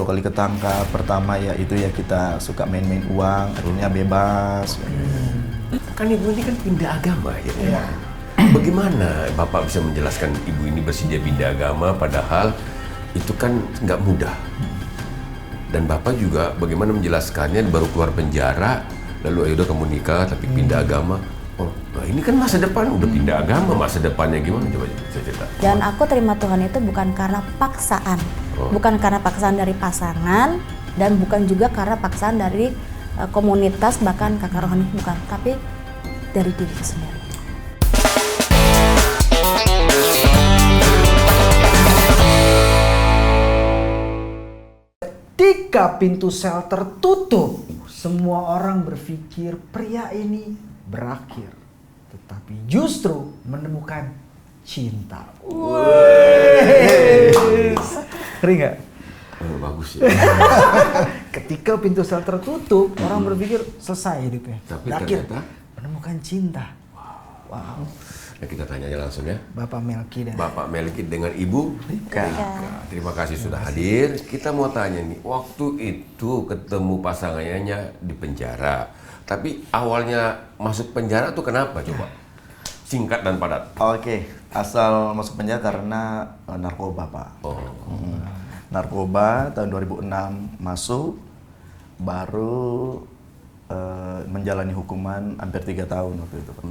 kali ketangkap. Pertama ya itu ya kita suka main-main uang, akhirnya bebas. Kan ibu ini kan pindah agama ya. Bagaimana Bapak bisa menjelaskan ibu ini bersedia pindah agama padahal itu kan nggak mudah. Dan Bapak juga bagaimana menjelaskannya baru keluar penjara, lalu udah kamu nikah tapi pindah agama. Oh, nah ini kan masa depan udah pindah agama, masa depannya gimana coba saya cerita. Dan aku terima Tuhan itu bukan karena paksaan, bukan karena paksaan dari pasangan dan bukan juga karena paksaan dari komunitas bahkan kakak rohani bukan, tapi dari diri sendiri. Ketika pintu sel tertutup, semua orang berpikir pria ini berakhir. Tetapi justru menemukan cinta. Ngeri nggak? Bagus ya. Ketika pintu sel tertutup, orang berpikir selesai hidupnya. Tapi berakhir. ternyata Menemukan cinta. Wow. Nah, kita tanya aja langsung ya. Bapak Melki dan Bapak Melki dengan Ibu Rika. Terima kasih sudah hadir. Kita mau tanya nih, waktu itu ketemu pasangannya di penjara. Tapi awalnya masuk penjara tuh kenapa coba? Singkat dan padat. Oke, asal masuk penjara karena narkoba, Pak. Narkoba tahun 2006 masuk, baru menjalani hukuman hampir 3 tahun waktu itu, Pak.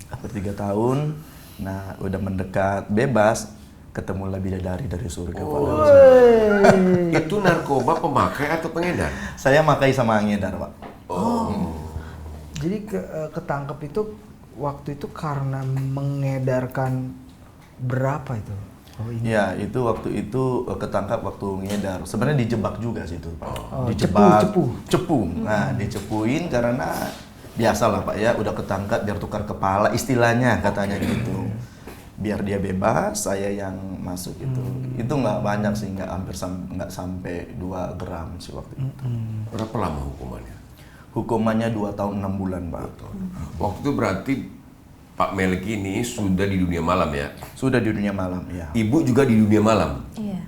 Hampir 3 tahun, nah udah mendekat bebas, ketemulah bidadari dari surga, Pak. Itu narkoba pemakai atau pengedar? Saya makai sama ngedar, Pak. jadi ketangkep itu waktu itu karena mengedarkan berapa itu? Oh, ini. Ya, itu waktu itu ketangkap waktu ngedar. Sebenarnya dijebak juga sih itu, Pak. Cepu. Nah, dicepuin karena biasalah Pak ya, udah ketangkap biar tukar kepala istilahnya katanya gitu. Biar dia bebas, saya yang masuk gitu. Itu nggak banyak sih, nggak sampai 2 gram sih waktu itu. Berapa lama hukumannya? Hukumannya 2 tahun 6 bulan, Pak. Waktu itu berarti Pak Melki ini sudah di dunia malam ya? Sudah di dunia malam, ya. Ibu juga di dunia malam? Iya.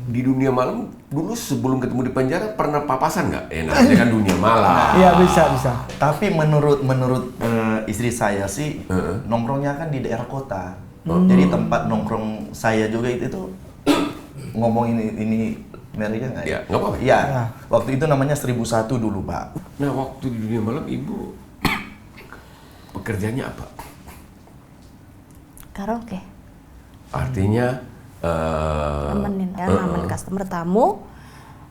Di dunia malam dulu sebelum ketemu di penjara pernah papasan nggak? Namanya kan dunia malam. Iya bisa. Tapi menurut istri saya sih nongkrongnya kan di daerah kota. Jadi tempat nongkrong saya juga itu ngomong ini mereka nggak ya? Ya, nggak apa-apa. Iya. Waktu itu namanya 1001 dulu, Pak. Nah, waktu di dunia malam ibu pekerjaannya apa? Karaoke. Artinya Nemenin ya, nemenin customer tamu.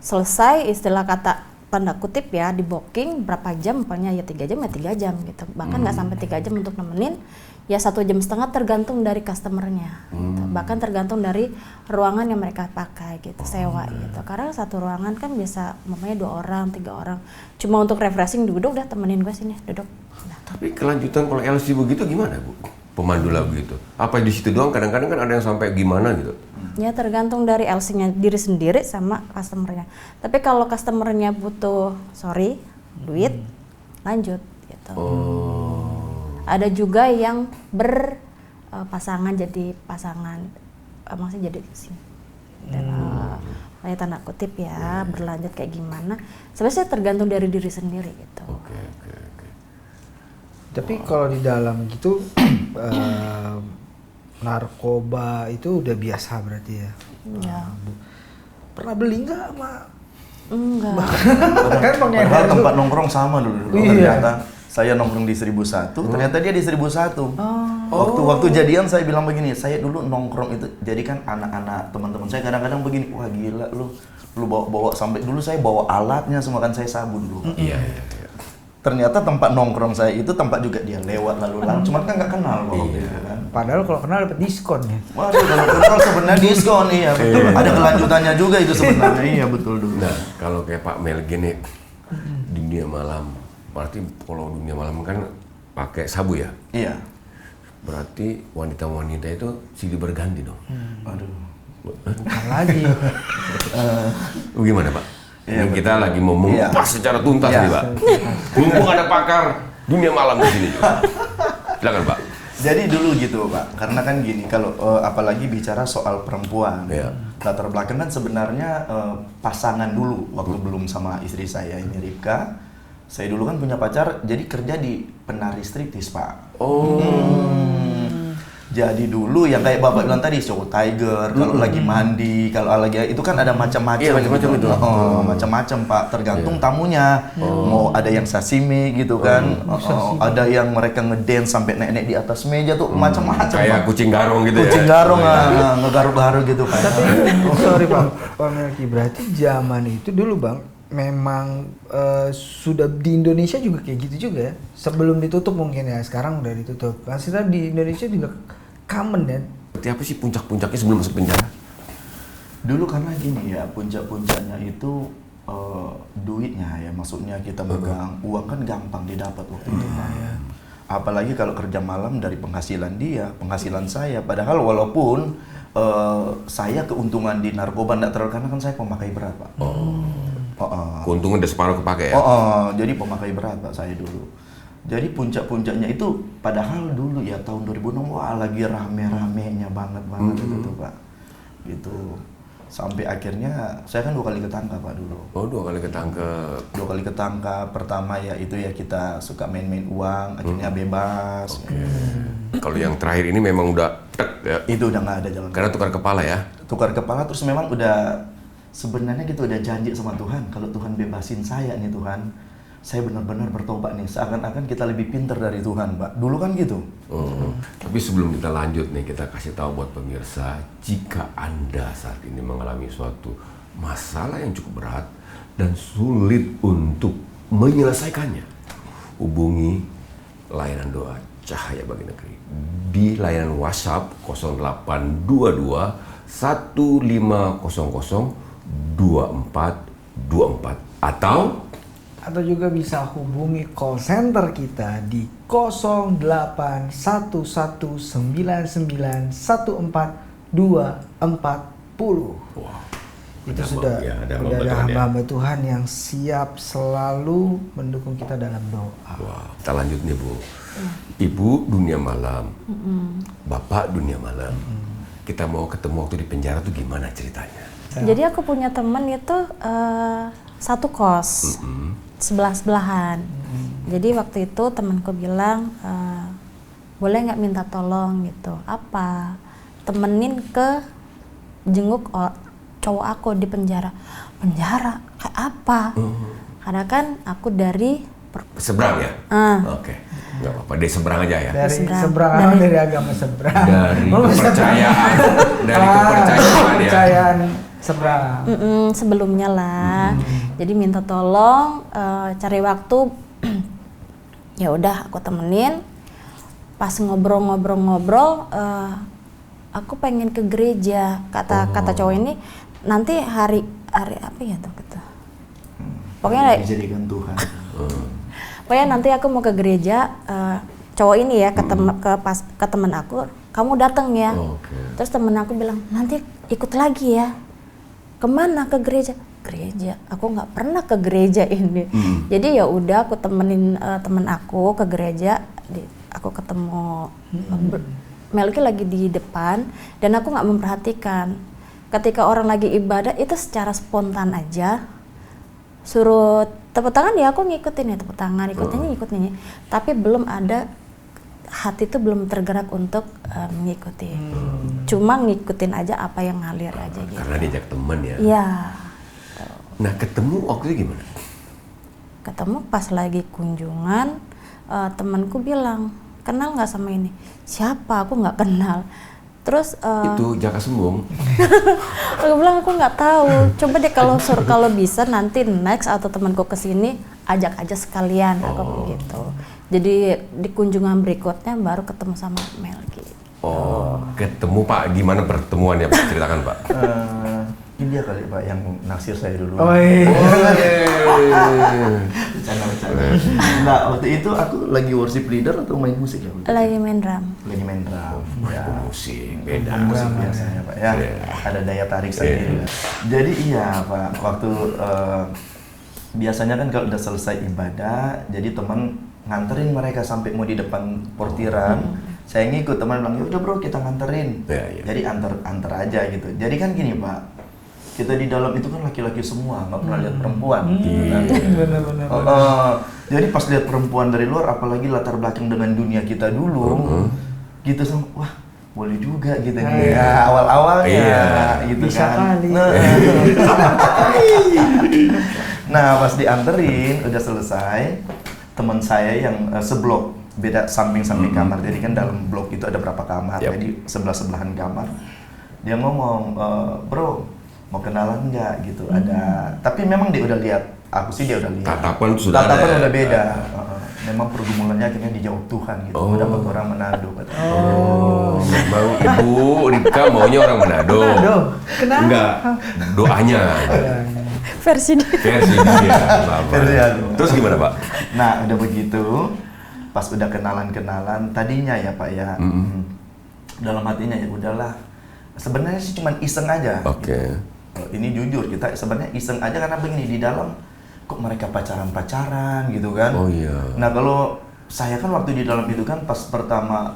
Selesai istilah kata tanda kutip ya, di booking berapa jam, pokoknya ya 3 jam ya 3 jam gitu. Bahkan nggak sampai 3 jam untuk nemenin, ya 1,5 jam tergantung dari customernya. Gitu. Bahkan tergantung dari ruangan yang mereka pakai gitu, sewa gitu. Karena satu ruangan kan bisa umpamanya 2 orang, 3 orang. Cuma untuk refreshing duduk, dah temenin gue sini duduk. Nah. tapi kelanjutan kalau LC begitu gimana Bu? Pemandu lagu itu. Apa di situ doang? Kadang-kadang kan ada yang sampai gimana gitu. Ya tergantung dari LC-nya diri sendiri sama customernya. Tapi kalau customernya butuh duit, lanjut gitu. Ada juga yang berpasangan jadi pasangan, maksudnya jadi sini. Kayak tanda kutip ya, berlanjut kayak gimana. Sebenarnya tergantung dari diri sendiri gitu. Oke. Tapi kalau di dalam gitu narkoba itu udah biasa berarti ya? Ya. Pernah beli nggak, Mak? Enggak. Kan pengedar Padahal tuh. tempat nongkrong sama dulu. Iya. Ternyata saya nongkrong di 1001, ternyata dia di 1001. Waktu jadian saya bilang begini, saya dulu nongkrong itu, jadi kan anak-anak teman-teman saya kadang-kadang begini, wah gila lu bawa sampai dulu saya bawa alatnya semua kan, saya sabu dulu. Iya. Ternyata tempat nongkrong saya itu tempat juga dia lewat lalu lalang, cuman kan nggak kenal waktu itu kan. Padahal kalau kenal dapat diskon ya. Waduh, kalau kenal sebenarnya diskon, iya betul. Ada kelanjutannya juga itu sebenarnya, iya betul dulu. Nah, kalau kayak Pak Melki nih, dunia malam, berarti kalau dunia malam kan pakai sabu ya? Iya. Berarti wanita-wanita itu silih berganti dong? Aduh. Bukan lagi. Gimana Pak? Iya, Ini kita lagi mau mengupas secara tuntas Iya. nih Pak. Mumpung ada pakar dunia malam di sini juga. Silakan Pak. Jadi dulu gitu Pak, karena kan gini, kalau apalagi bicara soal perempuan, latar belakang kan sebenarnya pasangan dulu waktu belum sama istri saya ini Ripka. Saya dulu kan punya pacar, jadi kerja di penari striptis Pak. Jadi dulu yang kayak Bapak bilang tadi, show tiger, kalau lagi mandi, kalau lagi itu kan ada macam-macam. Iya, macam-macam itu. Macam-macam Pak, tergantung tamunya. Mau ada yang sasimi gitu kan, ada yang mereka ngedance sampai naik-naik di atas meja tuh, macam-macam. Kayak Pak. kucing garong gitu Kucing garong, ngegaruk-garuk gitu Pak. Tapi sorry Pak Melki, berarti zaman itu dulu Bang, memang sudah di Indonesia juga kayak gitu juga ya? Sebelum ditutup mungkin ya, sekarang udah ditutup. Maksudnya di Indonesia juga common ya? Seperti apa sih puncak-puncaknya sebelum masuk penjara? Dulu karena gini ya, puncak-puncaknya itu duitnya ya, maksudnya kita pegang uang kan gampang didapat waktu itu Pak ya. Apalagi kalau kerja malam dari penghasilan dia, penghasilan saya. Padahal walaupun saya keuntungan di narkoba tidak terlalu, karena kan saya pemakai berat Pak. Keuntungan udah separuh kepake ya? Jadi pemakai berat Pak saya dulu. Jadi puncak-puncaknya itu padahal dulu ya tahun 2006 wah lagi rame-ramenya banget gitu Pak. Gitu. Sampai akhirnya saya kan 2 kali ketangkap Pak dulu. Oh, 2 kali ketangkep. 2 kali ketangkap. Pertama ya itu ya kita suka main-main uang, akhirnya bebas. Kalau yang terakhir ini memang udah ya. Itu udah nggak ada jalan. Karena tukar kepala ya? Tukar kepala, terus memang udah sebenarnya gitu udah janji sama Tuhan, kalau Tuhan bebasin saya nih Tuhan, saya benar-benar bertobat nih, seakan-akan kita lebih pintar dari Tuhan Pak. Dulu kan gitu. Tapi sebelum kita lanjut nih, kita kasih tahu buat pemirsa, jika Anda saat ini mengalami suatu masalah yang cukup berat dan sulit untuk menyelesaikannya, hubungi layanan doa Cahaya Bagi Negeri di layanan WhatsApp 0822 1500 2424 Atau juga bisa hubungi call center kita di 0881991440. Itu sudah ada hamba-hamba Tuhan yang siap selalu mendukung kita dalam doa. Wah, kita lanjut nih Bu. Ibu dunia malam, Bapak dunia malam. Kita mau ketemu waktu di penjara tuh gimana ceritanya? Jadi aku punya teman itu satu kos. Sebelah-sebelahan. Jadi waktu itu temanku bilang, boleh nggak minta tolong gitu. Apa? Temenin ke jenguk cowok aku di penjara. Penjara? Kayak apa? Karena kan aku dari seberang ya? Oke. Nggak apa-apa, dari seberang aja ya? Dari seberang, dari agama seberang. Dari kepercayaan. Dari kepercayaan ya? Seberang. Sebelumnya lah. Jadi minta tolong cari waktu. Ya udah aku temenin. Pas ngobrol-ngobrol, aku pengen ke gereja. Kata cowok ini nanti hari apa ya tuh gitu. Pokoknya dijadikan Tuhan. Pokoknya nanti aku mau ke gereja. Cowok ini ya ke teman aku, kamu datang ya. Terus temen aku bilang nanti ikut lagi ya. Kemana? Ke gereja? Gereja. Aku nggak pernah ke gereja ini. Jadi ya udah aku temenin temen aku ke gereja. Aku ketemu Melki lagi di depan dan aku nggak memperhatikan. Ketika orang lagi ibadah itu secara spontan aja suruh tepuk tangan ya aku ngikutin ya tepuk tangan, ngikutin. Tapi belum ada hati itu belum tergerak untuk mengikuti. Cuma ngikutin aja apa yang ngalir aja gitu. Karena diajak teman ya? Iya. Nah ketemu waktu itu gimana? Ketemu pas lagi kunjungan, temanku bilang, kenal nggak sama ini? Siapa? Aku nggak kenal. Terus itu Jaka Sembung. aku bilang aku nggak tahu. Coba deh kalau bisa nanti next atau temanku kesini ajak aja sekalian. Aku begitu. Jadi di kunjungan berikutnya baru ketemu sama Melki. Ketemu Pak, gimana pertemuannya Pak? Ceritakan Pak. Ini dia kali Pak yang naksir saya dulu. Bercanda. Nah waktu itu aku lagi worship leader atau main musik ya? Lagi main drum. Lagi main drum. Ya. Musik, beda. Musik biasanya Pak ya. Ada daya tarik sendiri. Jadi iya Pak, waktu biasanya kan kalau udah selesai ibadah, jadi teman nganterin mereka sampai mau di depan portiran. Saya ngikut, teman bilang, "Yaudah bro, kita nganterin." Ya. Jadi antar aja gitu. Jadi kan gini Pak, kita di dalam itu kan laki-laki semua, nggak pernah lihat perempuan. Gitu kan. Benar-benar. Jadi pas lihat perempuan dari luar, apalagi latar belakang dengan dunia kita dulu, gitu sama, wah boleh juga gitu nih. Ya, awal-awalnya gitu Bisa kan. kali. Nah pas dianterin, udah selesai, teman saya yang seblok, beda samping-samping kamar. Jadi kan dalam blok itu ada berapa kamar, Yap. jadi sebelah-sebelahan kamar. Dia ngomong, "Bro, mau kenalan nggak?" gitu. Ada, tapi memang dia udah lihat, aku sih dia udah lihat. Tatapan sudah ada Tatapan ya? udah beda. Memang pergumulannya akhirnya dijawab Tuhan gitu. Dapat orang Manado. Memang Ibu Ripka maunya orang Manado. Kenapa? Enggak, doanya. Versi dia. Versi dia. Bapak. Versi aku. Terus gimana Pak? Nah udah begitu, pas udah kenalan tadinya ya Pak ya, dalam hatinya ya udahlah. Sebenarnya sih cuman iseng aja. Oke. Gitu. Ini jujur, kita sebenarnya iseng aja karena begini, di dalam kok mereka pacaran gitu kan. Oh iya. Nah kalau saya kan waktu di dalam itu kan pas pertama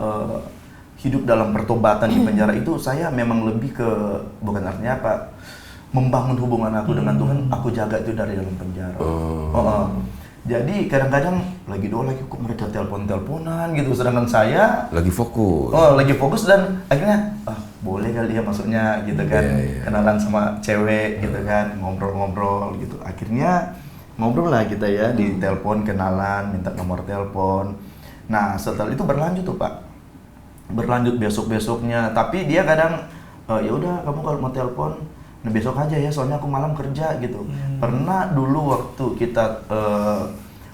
hidup dalam pertobatan di penjara itu, saya memang lebih ke, bukan artinya apa, membangun hubungan aku dengan Tuhan, aku jaga itu dari dalam penjara. Jadi kadang-kadang lagi doa lagi kok mereka telepon-teleponan gitu, sedangkan saya Lagi fokus. lagi fokus, dan akhirnya boleh kali ya masuknya gitu kan. Iya. Kenalan sama cewek gitu kan, ngobrol-ngobrol gitu. Akhirnya ngobrol lah kita ya, di telepon, kenalan, minta nomor telepon. Nah setelah itu berlanjut tuh Pak, berlanjut besok-besoknya. Tapi dia kadang ya udah kamu kalau mau telepon, nah besok aja ya, soalnya aku malam kerja gitu. Pernah dulu waktu kita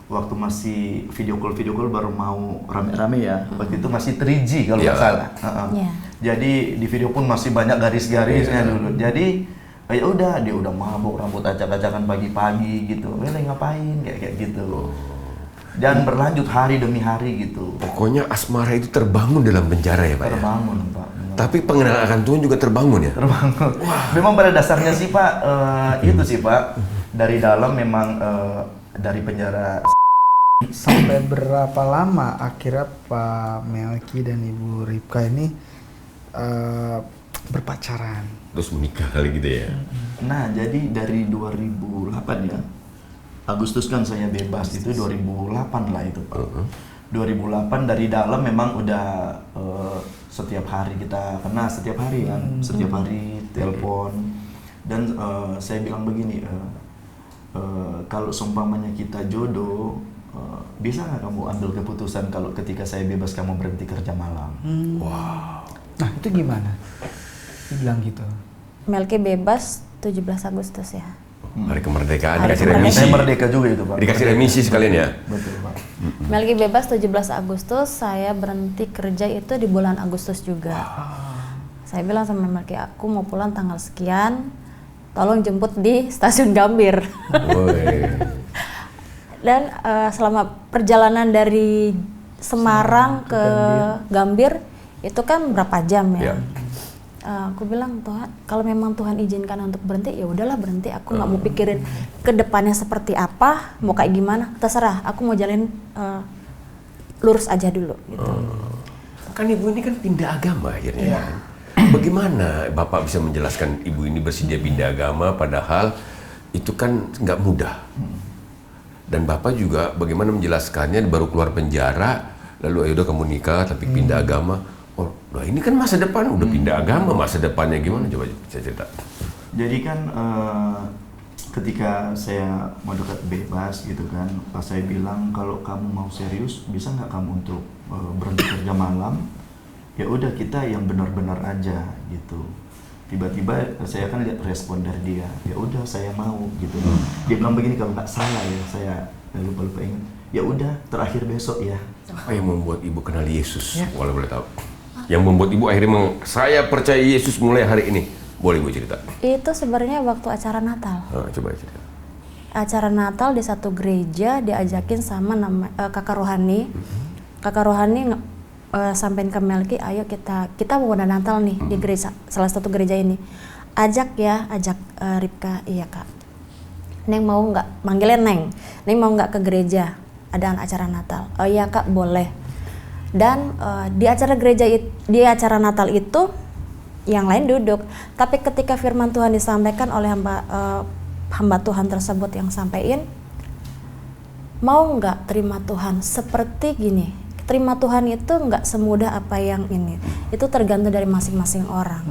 waktu masih video call baru mau rame-rame ya. Waktu itu masih 3G kalau nggak salah. Iya. Jadi di video pun masih banyak garis-garisnya dulu. Jadi ya udah, dia udah mabuk, rambut acak-acakan pagi-pagi gitu. Lagi ngapain kayak gitu. Dan berlanjut hari demi hari gitu. Pokoknya asmara itu terbangun dalam penjara ya Pak ya? Terbangun Pak. Tapi pengenalan akan Tuhan juga terbangun ya? Terbangun. Memang pada dasarnya sih Pak, itu sih Pak, dari dalam memang dari penjara. Sampai berapa lama akhirnya Pak Melki dan Ibu Ripka ini berpacaran? Terus menikah kali gitu ya? Nah jadi dari 2008 ya, Agustus kan saya bebas, itu 2008 lah itu Pak. 2008 dari dalam memang udah setiap hari kita kena, setiap hari kan, setiap hari telepon. Dan saya bilang begini, kalau seumpamanya kita jodoh, bisa nggak kamu ambil keputusan kalau ketika saya bebas kamu berhenti kerja malam? Wow. Nah itu gimana? Dia bilang gitu. Melki bebas 17 Agustus ya. Hari kemerdekaan Hari dikasih kemerdekaan. remisi. Saya merdeka juga itu Pak. Dikasih remisi sekalian ya? Betul Pak. Melki bebas 17 Agustus, saya berhenti kerja itu di bulan Agustus juga. Saya bilang sama Melki, aku mau pulang tanggal sekian, tolong jemput di stasiun Gambir. Woi. Dan selama perjalanan dari Semarang ke Gambir itu kan berapa jam ya? Ya. Aku bilang, Tuhan, kalau memang Tuhan izinkan untuk berhenti, ya udahlah berhenti. Aku nggak mau pikirin ke depannya seperti apa, mau kayak gimana, terserah. Aku mau jalanin lurus aja dulu. Gitu. Kan Ibu ini kan pindah agama akhirnya. Bagaimana Bapak bisa menjelaskan Ibu ini bersedia pindah agama padahal itu kan nggak mudah. Dan Bapak juga bagaimana menjelaskannya baru keluar penjara, lalu ayo udah kamu nikah tapi pindah agama. Oh, nah ini kan masa depan udah pindah agama, masa depannya gimana? Coba saya cerita. Jadi kan ketika saya mau dekat bebas gitu kan, pas saya bilang kalau kamu mau serius bisa nggak kamu untuk berhenti kerja malam? Ya udah kita yang benar-benar aja gitu. Tiba-tiba saya kan lihat respon dari dia, ya udah saya mau gitu. Dia bilang begini, kalau nggak salah ya, saya lupa ingat. Ya udah terakhir besok ya. Apa yang membuat Ibu kenal Yesus? Boleh tahu. Yang membuat Ibu akhirnya saya percaya Yesus mulai hari ini. Boleh Ibu cerita? Itu sebenarnya waktu acara Natal. Coba cerita. Acara Natal di satu gereja diajakin sama kakak rohani. Kakak rohani sampein ke Melki, ayo kita mau ada Natal nih di gereja, salah satu gereja ini. Ajak Ripka. Iya Kak. Neng mau nggak? Manggilnya Neng mau nggak ke gereja? Ada acara Natal. Oh iya Kak, boleh. Dan di acara di acara Natal itu yang lain duduk, tapi ketika firman Tuhan disampaikan oleh hamba Tuhan tersebut yang sampaikan, mau nggak terima Tuhan seperti gini. Terima Tuhan itu nggak semudah apa yang ini, itu tergantung dari masing-masing orang.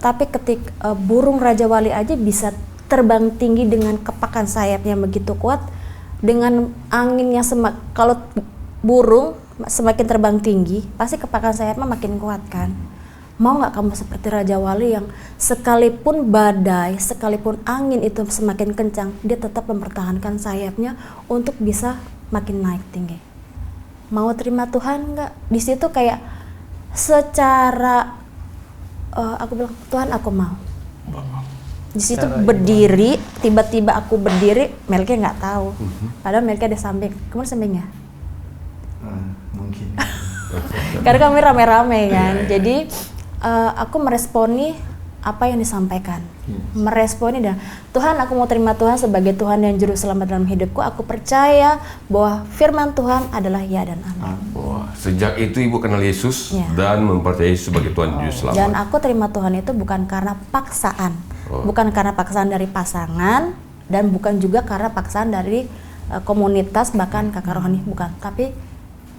Tapi ketika burung Raja Wali aja bisa terbang tinggi dengan kepakan sayapnya begitu kuat, dengan anginnya kalau burung semakin terbang tinggi, pasti kepakan sayapnya makin kuat kan. Mau nggak kamu seperti Raja Wali yang sekalipun badai, sekalipun angin itu semakin kencang, dia tetap mempertahankan sayapnya untuk bisa makin naik tinggi. Mau terima Tuhan nggak? Di situ kayak secara aku bilang Tuhan aku mau. Di situ berdiri, tiba-tiba aku berdiri, Melke nggak tahu. Padahal Melke ada samping, kamu sampingnya? Mungkin. Karena kami rame-rame kan, jadi aku meresponi apa yang disampaikan, meresponi dan Tuhan, aku mau terima Tuhan sebagai Tuhan dan Juru Selamat dalam hidupku. Aku percaya bahwa firman Tuhan adalah ya dan amin. Wah, sejak itu Ibu kenal Yesus dan mempercayai Yesus sebagai Tuhan dan Juru Selamat. Dan aku terima Tuhan itu bukan karena paksaan, bukan karena paksaan dari pasangan dan bukan juga karena paksaan dari komunitas bahkan kakak rohani, bukan, tapi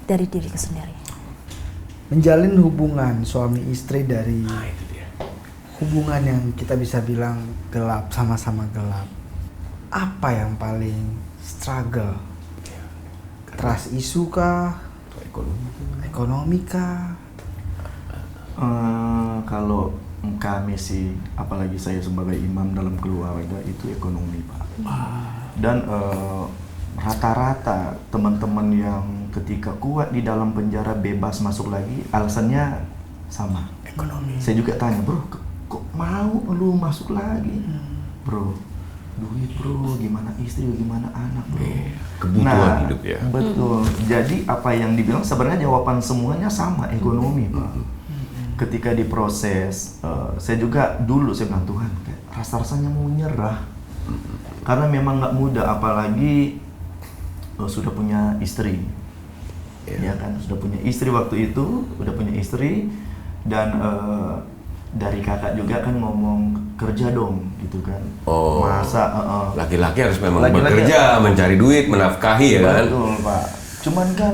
dari diriku sendiri. Menjalin hubungan suami istri dari hubungan yang kita bisa bilang gelap, sama-sama gelap. Apa yang paling struggle? Trust issue kah? Ekonomi kah? Kalau kami sih, apalagi saya sebagai imam dalam keluarga, itu ekonomi, Pak. Dan rata-rata teman-teman yang ketika kuat di dalam penjara bebas masuk lagi, alasannya sama, ekonomi. Saya juga tanya, bro, kok mau lu masuk lagi? Bro, duit bro, gimana istri, gimana anak bro? Kebutuhan hidup ya. Betul. Jadi apa yang dibilang sebenarnya jawaban semuanya sama, ekonomi, Pak. Ketika diproses, saya juga dulu saya bilang, Tuhan, rasa-rasanya mau nyerah. Karena memang nggak mudah, apalagi sudah punya istri. Ya kan, sudah punya istri waktu itu, udah punya istri, dan dari kakak juga kan ngomong kerja dong gitu kan. Masa laki-laki harus memang bekerja, mencari duit, menafkahi ya kan. Betul, Pak. Cuman kan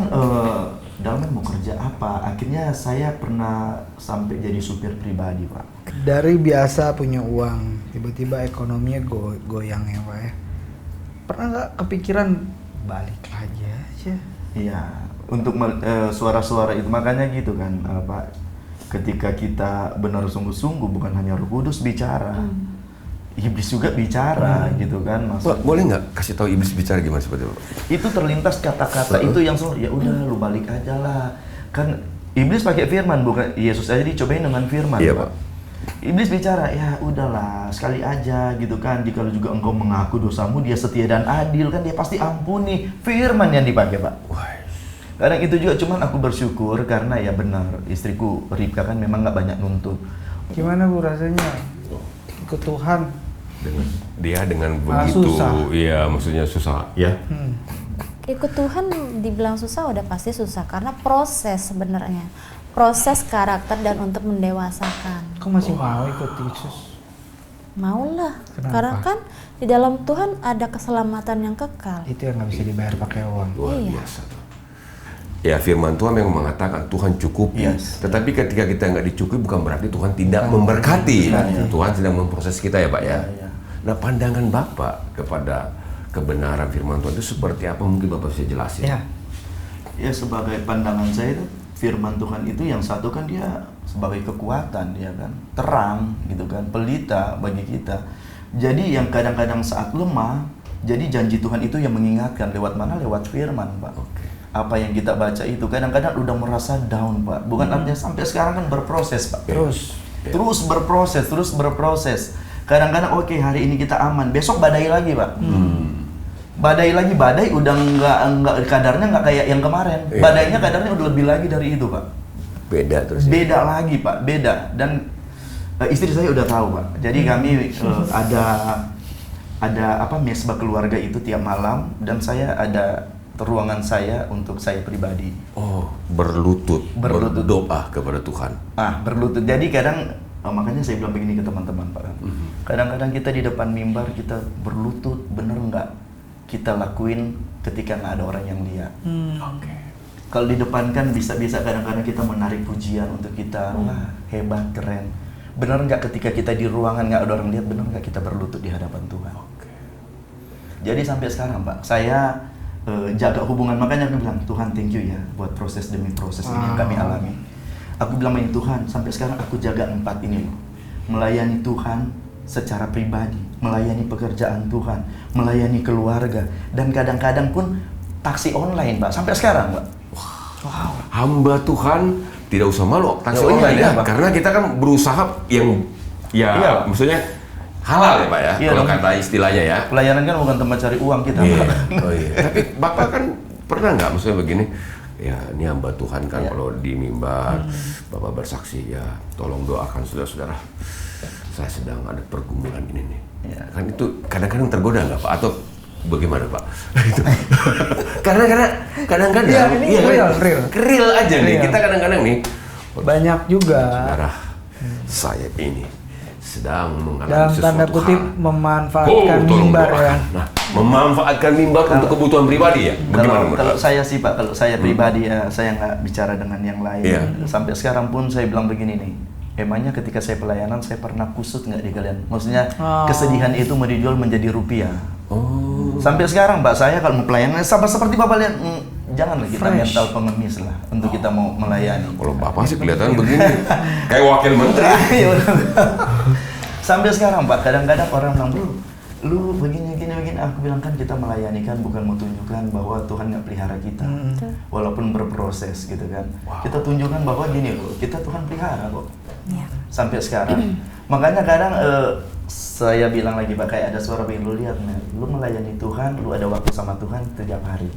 dalamnya mau kerja apa? Akhirnya saya pernah sampai jadi supir pribadi, Pak. Dari biasa punya uang, tiba-tiba ekonominya goyang ya, Pak ya. Pernah nggak kepikiran balik lagi aja? Iya, untuk suara-suara itu makanya gitu kan, Pak. Ketika kita benar sungguh-sungguh, bukan hanya Roh Kudus bicara, iblis juga bicara gitu kan. Pak, boleh nggak kasih tahu iblis bicara gimana seperti itu? Itu terlintas kata-kata itu yang selalu, ya udah lu balik aja lah. Kan iblis pakai firman, bukan Yesus aja dicobain dengan firman, iya, Pak. Iblis bicara, ya udahlah sekali aja gitu kan. Jika juga engkau mengaku dosamu, dia setia dan adil kan, dia pasti ampuni. Firman yang dipakai, Pak. Kadang itu juga, cuman aku bersyukur karena ya benar istriku Ribka kan memang nggak banyak nuntut. Gimana Bu rasanya ikut Tuhan? Dengan begitu, iya maksudnya susah ya. Ikut Tuhan dibilang susah udah pasti susah karena proses sebenarnya, proses karakter dan untuk mendewasakan. Kok masih mau ikut Yesus? Maulah, Kenapa? karena kan di dalam Tuhan ada keselamatan yang kekal. Itu yang nggak bisa dibayar pakai uang. Luar biasa. Ya firman Tuhan memang mengatakan Tuhan cukupi, tetapi ketika kita nggak dicukupi bukan berarti Tuhan tidak memberkati. Tuhan sedang memproses kita ya Pak ya. Nah pandangan Bapak kepada kebenaran firman Tuhan itu seperti apa, mungkin Bapak bisa jelasin? Ya sebagai pandangan saya itu firman Tuhan itu yang satu kan dia sebagai kekuatan ya kan, terang gitu kan, pelita bagi kita. Jadi yang kadang-kadang saat lemah, jadi janji Tuhan itu yang mengingatkan lewat mana? Lewat firman, Pak. Apa yang kita baca itu kadang-kadang udah merasa down, Pak. Bukan artinya sampai sekarang kan berproses, Pak. Terus berproses. Kadang-kadang oke, hari ini kita aman, besok badai lagi, Pak. Badai udah nggak kadarnya nggak kayak yang kemarin. Badainya kadarnya udah lebih lagi dari itu, Pak. Beda lagi, Pak. Beda. Dan istri saya udah tahu, Pak. Jadi kami ada mesbah keluarga itu tiap malam, dan saya ada ruangan saya untuk saya pribadi. Oh, berlutut. Berdoa kepada Tuhan. Berlutut. Jadi kadang makanya saya bilang begini ke teman-teman Pak. Kadang-kadang kita di depan mimbar kita berlutut, bener nggak kita lakuin ketika nggak ada orang yang lihat. Oke. Kalau di depan kan bisa-bisa kadang-kadang kita menarik pujian untuk kita, wah hebat, keren. Bener nggak ketika kita di ruangan nggak ada orang lihat, bener nggak kita berlutut di hadapan Tuhan. Jadi sampai sekarang Pak, saya jaga hubungan, makanya aku bilang, Tuhan thank you ya buat proses demi proses ini yang kami alami. Aku bilang ini Tuhan, sampai sekarang aku jaga 4 ini loh. Melayani Tuhan secara pribadi, melayani pekerjaan Tuhan, melayani keluarga, dan kadang-kadang pun taksi online Pak, sampai sekarang Pak. Wow. Hamba Tuhan tidak usah malu taksi Oh, online iya, ya, Pak. karena kita kan berusaha yang Iya. maksudnya halal ya Pak ya, Iya, kalau dong. kata istilahnya ya. Pelayanan kan bukan tempat cari uang kita Iya. Pak. Oh iya. Tapi Bapak kan pernah nggak maksudnya begini? Ya, ini hamba Tuhan kan Iya. kalau di mimbar Bapak bersaksi ya, tolong doakan saudara-saudara. Saya sedang ada pergumulan ini nih. Iya. Kan itu kadang-kadang tergoda nggak Pak? Atau bagaimana Pak? Itu. karena kadang-kadang Iya, ini real aja nih. Real. Kita kadang-kadang nih Banyak juga saudara, saya ini sedang mengalami dalam sesuatu tanda kutip hal. memanfaatkan tolong mimbar doakan. ya. Nah, memanfaatkan mimbar untuk kebutuhan pribadi ya? Bagaimana menurut Kalau Anda? saya sih Pak, kalau saya pribadi ya, saya nggak bicara dengan yang lain. Iya. Sampai sekarang pun saya bilang begini nih, emangnya ketika saya pelayanan saya pernah kusut nggak di kalian? Maksudnya kesedihan itu mau dijual menjadi rupiah. Oh. Sampai sekarang Pak, saya kalau mau pelayanan sama seperti Bapak lihat, janganlah kita Fresh. mental pengemis lah untuk kita mau melayani. Kalau Bapak sih kelihatan begini, kayak wakil menteri. Sampai sekarang Pak, kadang-kadang orang bilang, lu begini, aku bilang kan kita melayani kan bukan mau tunjukkan bahwa Tuhan nggak pelihara kita, walaupun berproses gitu kan. Kita tunjukkan bahwa gini loh, kita Tuhan pelihara kok. Iya. Sampai sekarang. Makanya kadang saya bilang lagi Pak, kayak ada suara begini, lu lihat Mel, lu melayani Tuhan, lu ada waktu sama Tuhan setiap hari.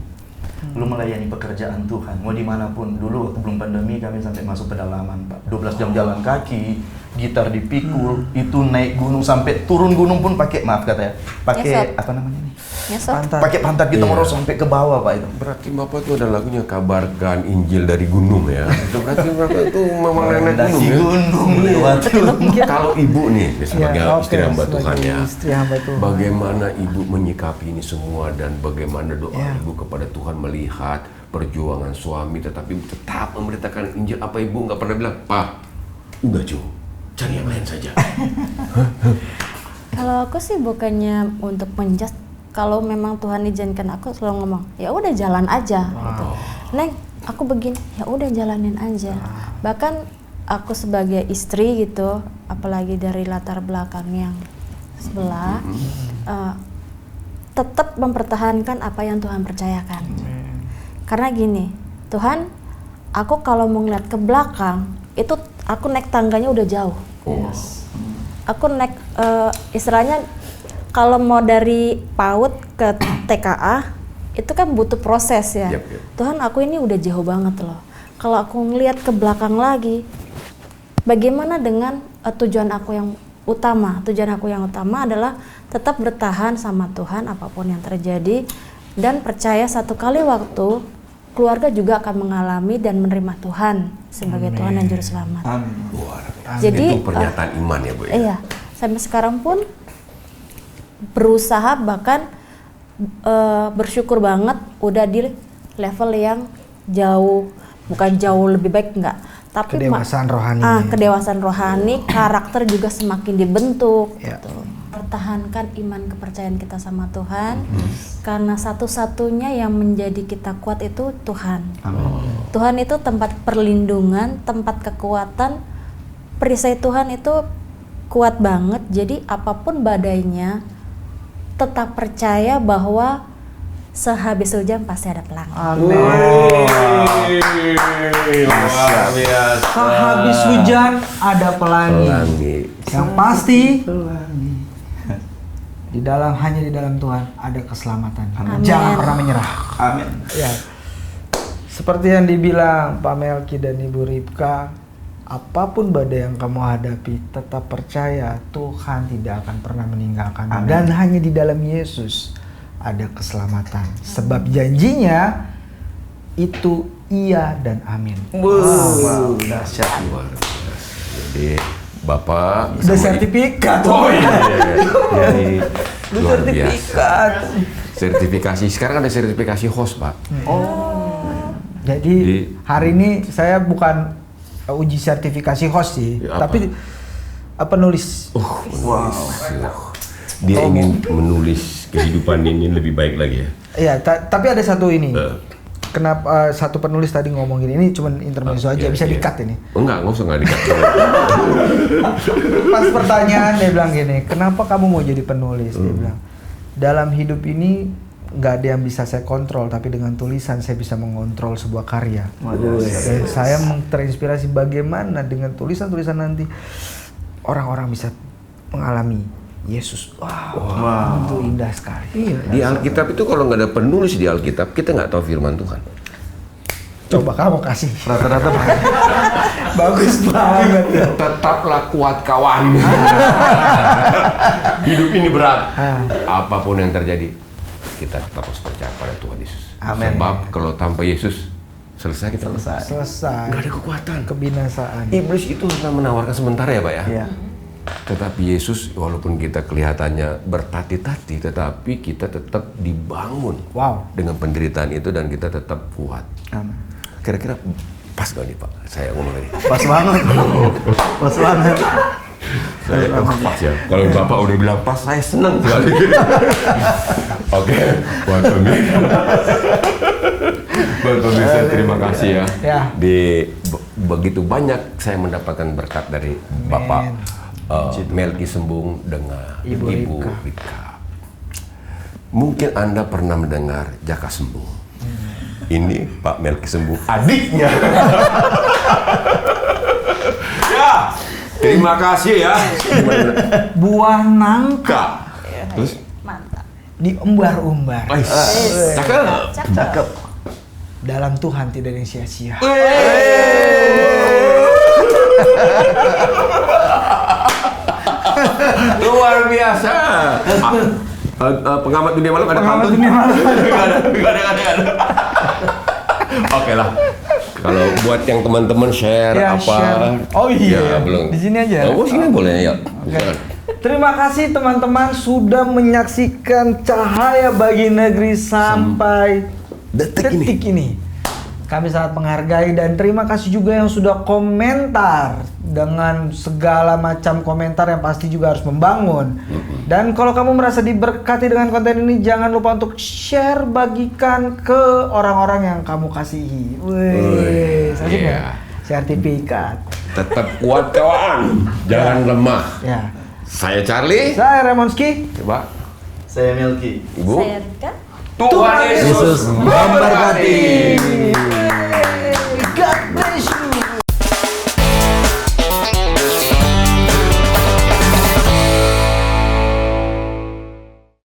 Lu melayani pekerjaan Tuhan, mau dimanapun. Dulu waktu belum pandemi kami sampai masuk pedalaman Pak, 12 jam jalan kaki, gitar dipikul, itu naik gunung sampai turun gunung pun pakai, maaf katanya, pakai Nyesot. apa namanya ini? Nyesot. Pakai pantat kita Iya. ngurus sampai ke bawah Pak itu. Berarti Bapak tuh ada lagunya kabarkan Injil dari gunung ya. Itu berarti Bapak itu memang naik Mendaki gunung ya. gunung lewat gunung. Kalau ibu nih sebagai Ya, oke, istri hamba sebagai Tuhan ya, istri hamba Tuhan. bagaimana ibu menyikapi ini semua dan bagaimana doa Ya. ibu kepada Tuhan melihat perjuangan suami tetapi tetap memberitakan Injil? Apa ibu nggak pernah bilang, Pak, udah cu, cari yang lain saja? Kalau aku sih bukannya untuk menjudge, kalau memang Tuhan izinkan, aku selalu ngomong, ya udah jalan aja gitu. Neng, aku begini, ya udah jalanin aja. Bahkan aku sebagai istri gitu, apalagi dari latar belakang yang sebelah, tetap mempertahankan apa yang Tuhan percayakan. Karena gini, Tuhan, aku kalau mau ngeliat ke belakang, itu aku naik tangganya udah jauh. Aku naik, istilahnya kalau mau dari PAUD ke TKA, itu kan butuh proses ya. Yap. Tuhan, aku ini udah jauh banget loh. Kalau aku ngeliat ke belakang lagi, bagaimana dengan tujuan aku yang utama? Tujuan aku yang utama adalah tetap bertahan sama Tuhan apapun yang terjadi, dan percaya satu kali waktu keluarga juga akan mengalami dan menerima Tuhan sebagai Tuhan dan Juru Selamat. Luar biasa. Jadi, itu pernyataan iman ya Bu ya? Iya, sampai sekarang pun berusaha, bahkan bersyukur banget udah di level yang jauh, bukan jauh lebih baik enggak, tapi Kedewasaan rohani. kedewasaan rohani, karakter juga semakin dibentuk. Ya. Gitu. Pertahankan iman kepercayaan kita sama Tuhan, karena satu-satunya yang menjadi kita kuat itu Tuhan. Tuhan itu tempat perlindungan, tempat kekuatan. Perisai Tuhan itu kuat banget, jadi apapun badainya, tetap percaya bahwa sehabis hujan pasti ada pelangi. Luar biasa. Habis hujan ada pelangi. Yang pasti hanya di dalam Tuhan ada keselamatan. Amin. Jangan pernah menyerah. Amin. Ya. Seperti yang dibilang Pak Melki dan Ibu Ripka, apapun badai yang kamu hadapi, tetap percaya Tuhan tidak akan pernah meninggalkanmu. Amin. Dan hanya di dalam Yesus ada keselamatan. Sebab janjinya itu iya dan amin. Wow, dahsyat. Luar biasa. Jadi Bapak Udah sama sertifikat. Oh iya. Jadi Udah luar sertifikat. biasa. Sertifikasi. Sekarang ada sertifikasi host, Pak. Jadi hari ini saya bukan uji sertifikasi host sih, Ya, apa? tapi penulis. Wow. Dia ingin menulis kehidupan ini lebih baik lagi ya. Iya, tapi ada satu ini. Eh. Kenapa satu penulis tadi ngomong gini? Ini cuma intermezzo aja, Iya, bisa iya. di-cut ini. Enggak usah nggak di-cut. Pas pertanyaan dia bilang gini, kenapa kamu mau jadi penulis? Dia bilang, dalam hidup ini nggak ada yang bisa saya kontrol, tapi dengan tulisan saya bisa mengontrol sebuah karya. Dan saya terinspirasi bagaimana dengan tulisan-tulisan nanti orang-orang bisa mengalami Yesus. Wow, itu indah sekali. Iya, di Alkitab itu kalau nggak ada penulis di Alkitab, kita nggak tahu firman Tuhan. Coba kamu kasih. Rata-rata Bagus banget ya. Tetaplah kuat kawan. Hidup ini berat. Apapun yang terjadi, kita tetap harus percaya pada Tuhan Yesus. Amin. Sebab kalau tanpa Yesus, selesai kita. Selesai. Nggak ada kekuatan. Kebinasaan. Iblis itu hanya menawarkan sementara ya, Pak ya. Iya. Tetapi Yesus, walaupun kita kelihatannya bertati-tati, tetapi kita tetap dibangun Wow. dengan penderitaan itu dan kita tetap kuat. Amin. Kira-kira pas gak nih Pak? Saya ngomong ini. Pas banget. Pas banget. Saya pas ya. Kalau Bapak udah bilang pas, saya senang sekali. Oke, buat pemirsa. Buat pemirsa, terima kasih ya. Ya. Begitu banyak saya mendapatkan berkat dari Bapak Melki Sembung dengan Ibu Ibu Rika. Rika. Mungkin Anda pernah mendengar Jaka Sembung. Ini Pak Melki Sembung, adiknya. Ya, terima kasih ya. Buah nangka Terus, Mantap. diumbar-umbar. cakep. Cakep. Dalam Tuhan tidak ada yang sia-sia. Luar biasa. Pengamat dunia malam ada Pengamat pantun? dunia malam. Nggak ada. Oke lah. Kalau buat yang teman-teman share Ya, apa? share. Oh iya, Ya, belum. di sini aja. Oh, sini boleh ya. Oke. Terima kasih teman-teman sudah menyaksikan Cahaya Bagi Negeri sampai detik ini. Kami sangat menghargai dan terima kasih juga yang sudah komentar dengan segala macam komentar yang pasti juga harus membangun. Dan kalau kamu merasa diberkati dengan konten ini, jangan lupa untuk share, bagikan ke orang-orang yang kamu kasihi. Wih, asik iya. ya? Sertifikat. Tetap kuat kawan, jangan lemah. Ya. Saya Charlie. Saya Remonski. Coba, Saya Melki. Ibu. Saya Rika. Tuhan Yesus memberkati.